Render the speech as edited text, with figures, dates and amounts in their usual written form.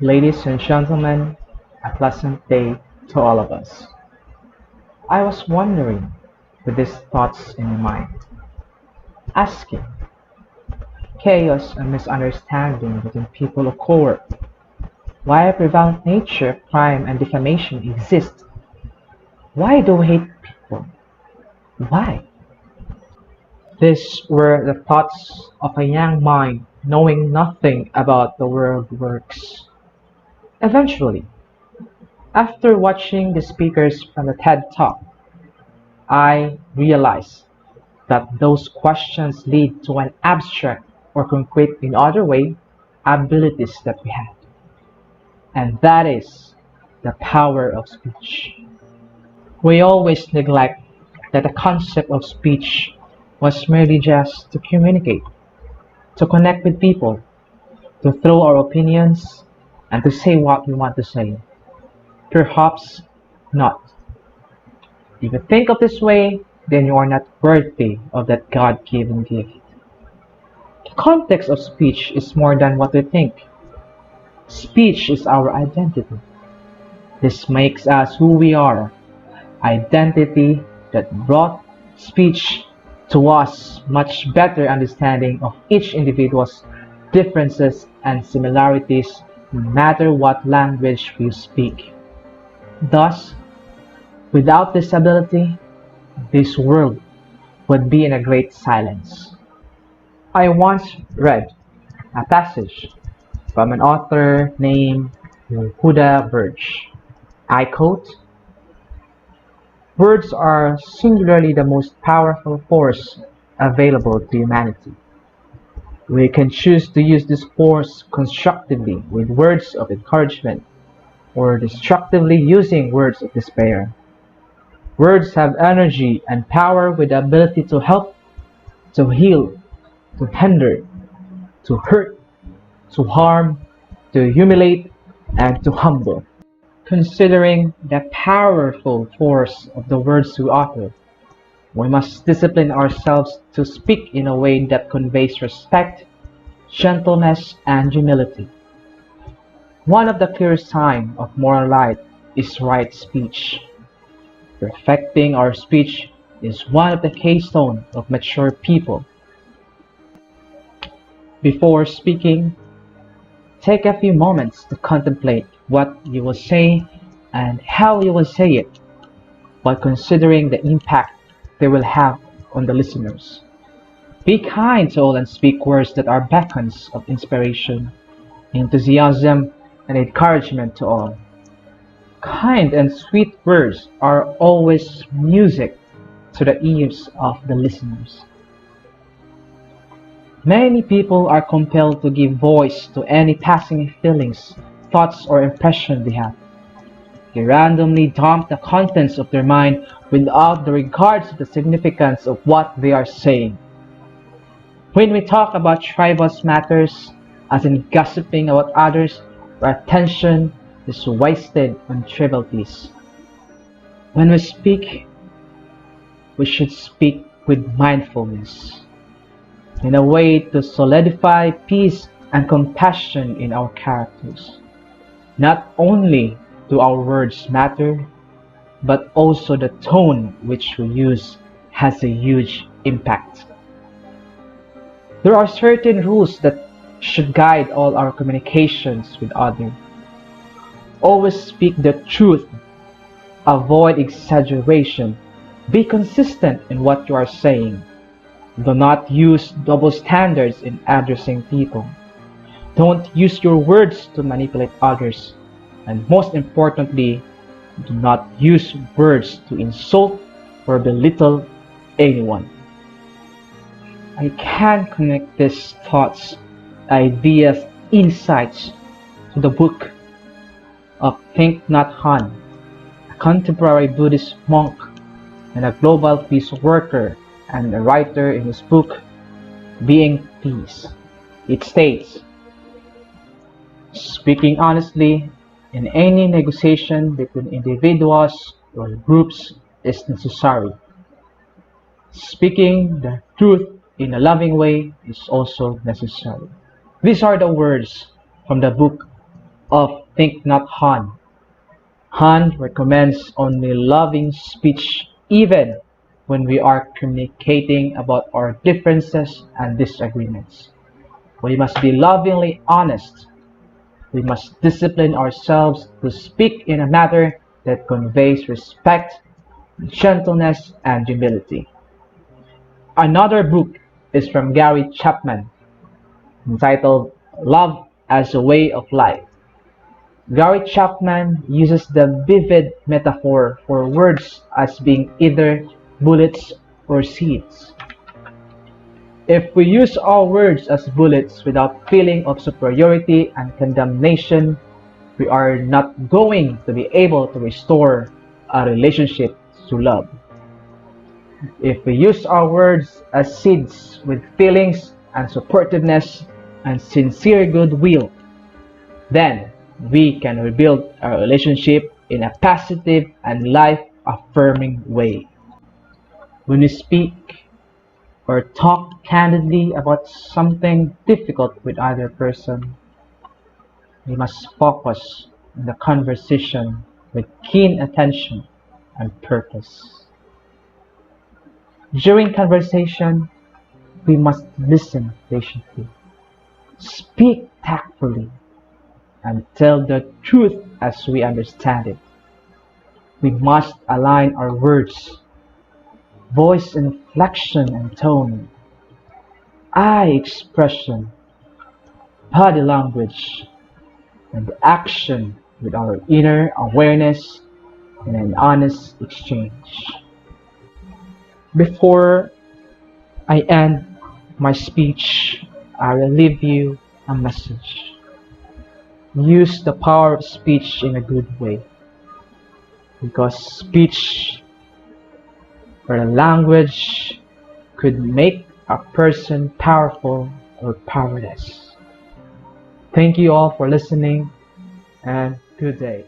Ladies and gentlemen, a pleasant day to all of us. I was wondering, with these thoughts in my mind, asking, chaos and misunderstanding between people occur. Why prevent nature, crime, and defamation exist? Why do we hate people? Why? These were the thoughts of a young mind knowing nothing about the world works. Eventually, after watching the speakers from the TED Talk, I realized that those questions lead to an abstract or concrete in other way abilities that we have. And that is the power of speech. We always neglect that the concept of speech was merely just to communicate, to connect with people, to throw our opinions, and to say what we want to say. Perhaps not. If you think of this way, then you are not worthy of that God given gift. The context of speech is more than what we think. Speech is our identity. This makes us who we are. Identity that brought speech to us much better understanding of each individual's differences and similarities no matter what language we speak. Thus, without this ability, this world would be in a great silence. I once read a passage from an author named Huda Birch. I quote, "Words are singularly the most powerful force available to humanity. We can choose to use this force constructively with words of encouragement or destructively using words of despair. Words have energy and power with the ability to help, to heal, to hinder, to hurt, to harm, to humiliate, and to humble. Considering the powerful force of the words we utter, we must discipline ourselves to speak in a way that conveys respect, gentleness, and humility. One of the clearest signs of moral light is right speech. Perfecting our speech is one of the keystones of mature people. Before speaking, take a few moments to contemplate what you will say and how you will say it, while considering the impact they will have on the listeners. Be kind to all and speak words that are beacons of inspiration, enthusiasm, and encouragement to all. Kind and sweet words are always music to the ears of the listeners. Many people are compelled to give voice to any passing feelings, thoughts, or impression they have. They randomly dump the contents of their mind without the regards to the significance of what they are saying. When we talk about tribal matters, as in gossiping about others, our attention is wasted on trivialities. When we speak, we should speak with mindfulness, in a way to solidify peace and compassion in our characters. Not only do our words matter, but also the tone which we use has a huge impact. There are certain rules that should guide all our communications with others. Always speak the truth, avoid exaggeration, be consistent in what you are saying. Do not use double standards in addressing people. Don't use your words to manipulate others. And most importantly, do not use words to insult or belittle anyone. I can connect these thoughts, ideas, insights to the book of Thich Nhat Hanh, a contemporary Buddhist monk and a global peace worker and a writer in his book, Being Peace. It states, speaking honestly in any negotiation between individuals or groups is necessary. Speaking the truth in a loving way is also necessary. These are the words from the book of Think Not Han. Han recommends only loving speech even when we are communicating about our differences and disagreements. We must be lovingly honest. We must discipline ourselves to speak in a manner that conveys respect, gentleness, and humility. Another book is from Gary Chapman entitled Love as a Way of Life. Gary Chapman uses the vivid metaphor for words as being either bullets or seeds. If we use our words as bullets without feeling of superiority and condemnation, we are not going to be able to restore a relationship to love. If we use our words as seeds with feelings and supportiveness and sincere goodwill, then we can rebuild our relationship in a positive and life affirming way. When we speak or talk candidly about something difficult with either person, we must focus on the conversation with keen attention and purpose. During conversation, we must listen patiently, speak tactfully, and tell the truth as we understand it. We must align our words, voice inflection and tone, eye expression, body language, and action with our inner awareness in an honest exchange. Before I end my speech, I will leave you a message. Use the power of speech in a good way, because speech or a language could make a person powerful or powerless. Thank you all for listening and good day.